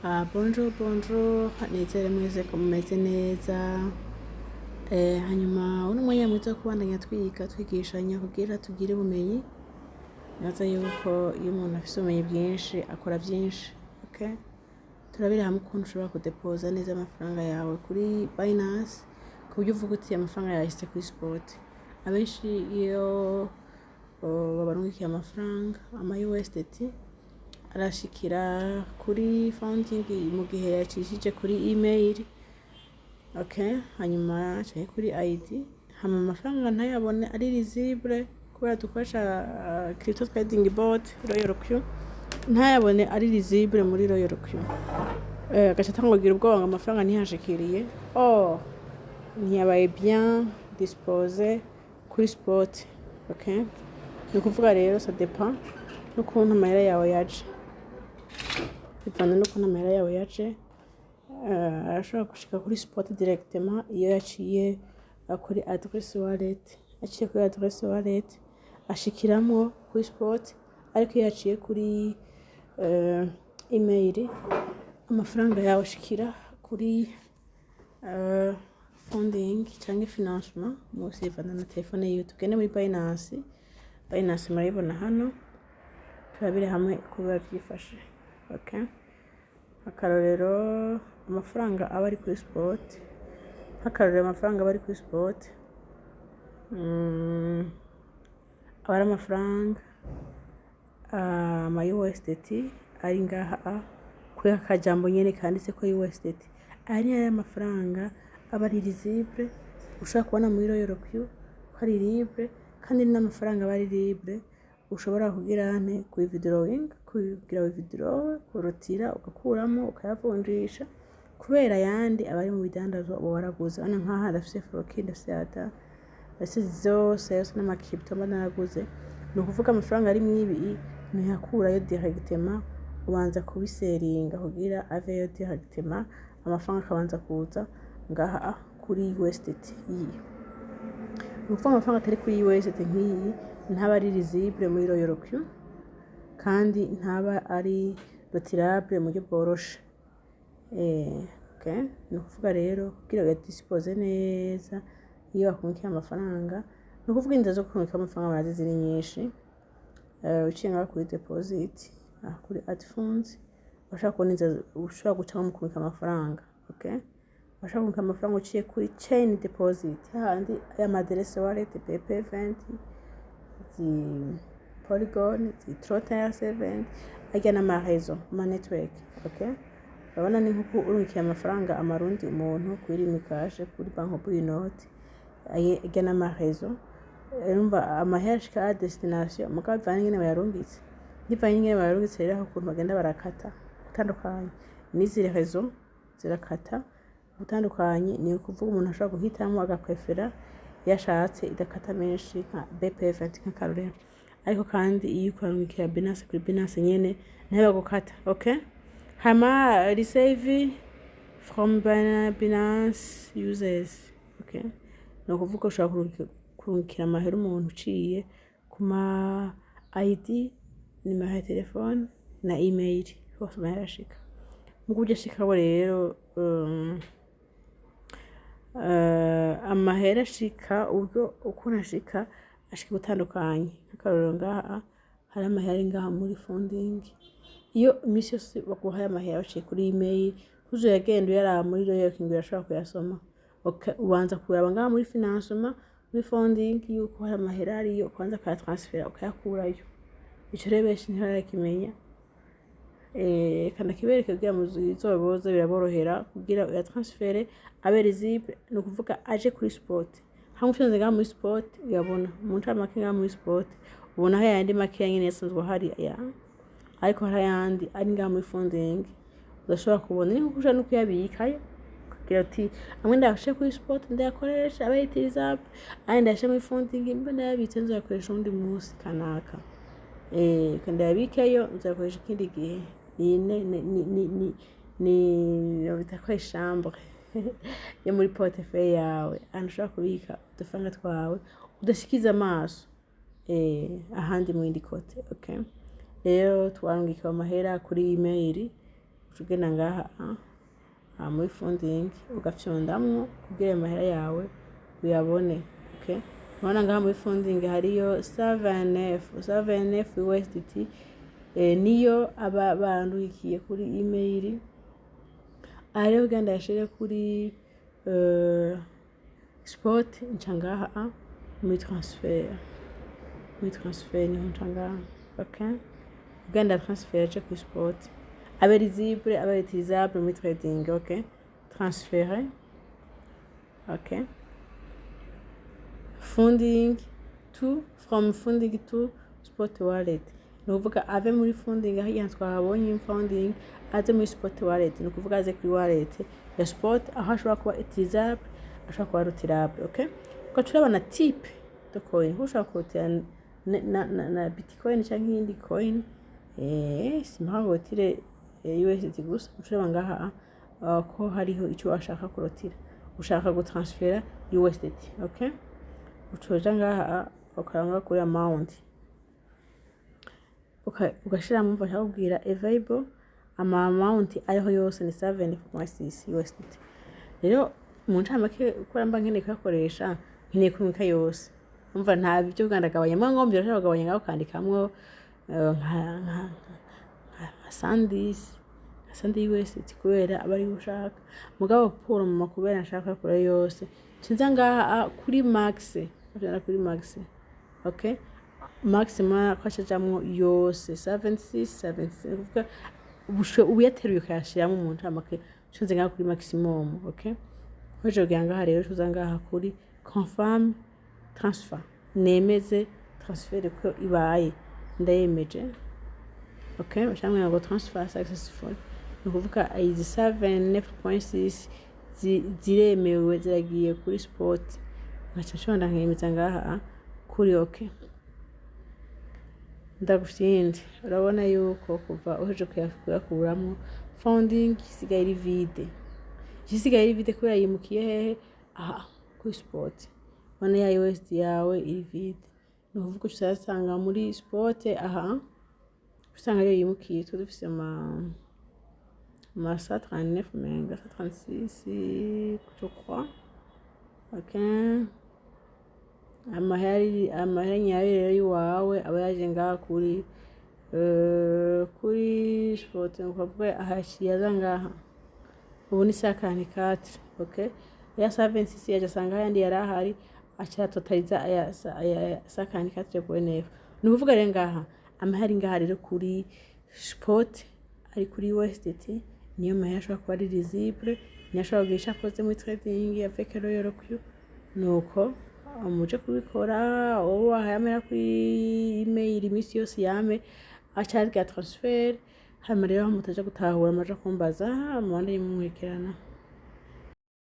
Bonjour, bonjour, nizere mwese ko mumeze neza. Hanyuma uno mwanya mwiza wo kubandanya twigishanya kugira tugire ubumenyi. Naza yuko iyo umuntu afise ubumenyi bwinshi akora byinshi. Okay? Turabira hamwe ukuntu ushobora kudepoza neza amafaranga yawe kuri Binance ku buryo uvuga uti amafaranga yahise kuri spot. Abenshi iyo babarungikiye amafaranga ama USDT arashikira kuri founding mu gihe yacishije kuri email. Okay, hanyuma cyane kuri ID hama amafaranga ntayabone ari visible kubera dukoresha crypto trading bot Royal ntayabone ari visible muri Royal gacha tangogira ubwoba ngo amafaranga ntihashikiriye ntiyabaye bien disposé kuri spot. Okay, ni kuvuga rero ça dépend n'ukuntu amahera yawe yaje, bivana n'ukuntu amahera yawe yaje. Arashobora gushika kuri spot directement iyo yaciye kuri adresse wallet, aciye kuri adresse wallet ashikiramo kuri spot, ariko iyo yaciye kuri email amafaranga yawe ashikira kuri funding cyangwa financement musi bivana na telefone yiwe. Tugende muri Binance murayibona hano, turabire hamwe kuba byifashe. Okay, akarorero amafaranga aba ari kuri spot, amafaranga aba ari kuri spot aba ari amafaranga ama USDT ari ngaha kuri akajambo nyene kanditse ko USDT ari aya mafaranga aba ari visible, ushaka kubona muri Royal ko ari libre, kandi n'amafaranga aba ari libre ushobora kugira ku withdrawing, kugira withdraw, kurotira ugakuramo ukayavunjisha, kubera yandi abari mu bidandazwa uba waraguze. Ana nkaha ndafise Floki, ndafise Ada, ndafise zose n'ama crypto mba naraguze. Ni ukuvuga amafaranga ari mwibi ntiyakurayo directement, ubanza kubiseringa kugira aveyo directement, amafaranga akabanza kuza ngaha kuri USDT iyi. Ni ukuvuga amafaranga atari kuri USDT nk'iyi ntaba ari visible muri Royal kandi ntaba ari retirable mu buryo bworoshe. Okay, ni ukuvuga rero kugira ngo dispose neza iyo wakunkiye amafaranga, ni ukuvuga inzira zo kunkika amafaranga barazizi ni nyinshi. Uciye ngaho kuri deposit, kuri add funds, bashaka kubona inzira ushobora guca mu kunkika amafaranga. Okay, bashaka kunkika amafaranga uciye kuri chain deposit, handi y'amadirese wallet PP20, Polygon, Trotter 7, ajya n'amarezo ma network. Okay, urabona ni nkuko urungikiye amafaranga amarundi umuntu kuri Rimikash, kuri Bank Note, ajya n'amarezo. Urumva amahera ashika destination mugabo bivanye nyene bayarungitse, bivanye nyene bayarungitse rero ukuntu bagenda barakata utandukanye n'izi rezo zirakata utandukanye. Ni ukuvuga umuntu ashobora guhitamo agaprefera yashatse idakata menshi nka BP20 nk'akarorero, ariko kandi iyo ukarungikira Binance kuri Binance nyene nayo bagukata. Okay, hama receive from Binance users. Okay, ni ukuvuga ushobora kurungikira amahera umuntu uciye kuma ID, nimero ya telefone na email, hose amahera ashika. Mu buryo ashikaho rero amahera ashika ubwo ukuntu ashika gutandukanye. Nk'akarorero ngaha hari amahera ari ngaha muri funding, iyo imisi yose baguhaye amahera baciye kuri email ntuzuyagenda uyaraba muri Royal urashobora kuyasoma. Okay, ubanza kuraba ngaha muri financement, muri funding yuko hari amahera ariyo ukanza kuyatransfera ukayakurayo. Ico rero benshi ntibarakimenya. Kana kibereke kugira muzoboze biraborohera kugira uyatransfere abe visible, ni ukuvuga aje kuri spot. Hamwe ufite ngaha muri spot uyabona mu ncamake ngaha muri spot ubona aho yandi make nyene yasanzwe hari ariko hari ayandi ari ngaha muri funding udashobora kubona. Ni nkuko ushaka no kuyabikayo kugira uti amwe ndayashe kuri spot ndayakoresha abe utilisable, andi ndayashe muri funding mbe ndayabitse nzayakoresha undi munsi kanaka. Kandi yabikeyo nzayakoresha ikindi gihe. Ni bita chambre yo muri portefeuille yawe, ahantu ushobora kubika udufaranga twawe udashikiza amaso ahandi mu yindi kote. Okay, rero twarungika amahera kuri email ugenda ngaha muri funding ugafyondamwo kugira ayo mahera yawe uyabone. Okay, urabona ngaha muri funding hariyo 7F USDT, niyo aba bandukiye kuri email. Aha rero ugenda yashire kuri spot nca ngaha muri transfer niho nca ngaha. Okay, ugenda transfer je kuri spot abe visible abe utilisable muri trading. Okay, transférer. Okay, funding from funding to spot wallet, ni ukuvuga ave muri funding aho igihe twahabonye funding aze muri spot wallet, ni ukuvuga aze kuri wallet ya spot aho ashobora kuba utilisable ashobora kuba rutirable. Okay, ko turabona type de coin ushobora kurutira na bitcoin cyangwa iyindi coin, simpaho rotire USDT gusa. Turabona ngaha ko hariho icyo ashaka kurotira, ushaka gutransfera USDT. Okay, ucoja ngaha ukaranga kuri amount ugashiramo mfasha kubwira available amount ariho yose ni 7.6 USDT. Rero mu ncamake ukora mba nkeneye kuyakoresha nkeneye kumika yose, umva nta byo ugandagabanya mwa ngombe urashaka kugabanya ngaho kandikamwo nka sandi USDT kubera abari gushaka mugabo puro mu makubera nshaka kure yose cinza ngaha kuri max kuri max. Okay, maximum kwashajamwo yose 76 kuvuga uyateruye ukayashiramo mu ncamake cinza ngaha kuri maximum. Okay, hoje ngaha rero tuza ngaha kuri confirm transfer, nemeze transfer ko ibaye ndayemeje. Okay, bashamwe ngo transfer successful, ni kuvuga izi 7.6 ziremewe ziragiye kuri spot. Ngaca nshonda nkemeza ngaha kuri okay. Ndagufyindi urabona yuko kuva uheje kuyakuramo funding isigaye iri vide kubera yimukiye hehe kuri spot. Bana ya USD yawe iri vide, ni kuvuga usanga muri spot usanga rero yimukiye dufise ma 139 menga 136 je crois. Okay, amahera nyayo rero yiwawe aba yaje ngaha kuri spot, nukuvuga ahashiyaza ngaha ubu ni 54. Okay, ya 76 yaje asanga yandi yari ahari acha totaliza aya 54.9, ni kuvuga rero ngaha amahari ngaha rero kuri spot ari kuri USDT niyo mahera ashobora kuba ari visible, niyo ashobora kugisha koze muri trading avec Royal Q. Nuko muje kubikora wowe wahayamera kuri email imisi yose yame acha transfer hama rero mutaje gutahura amaje kumbaza mwande yimwekerana.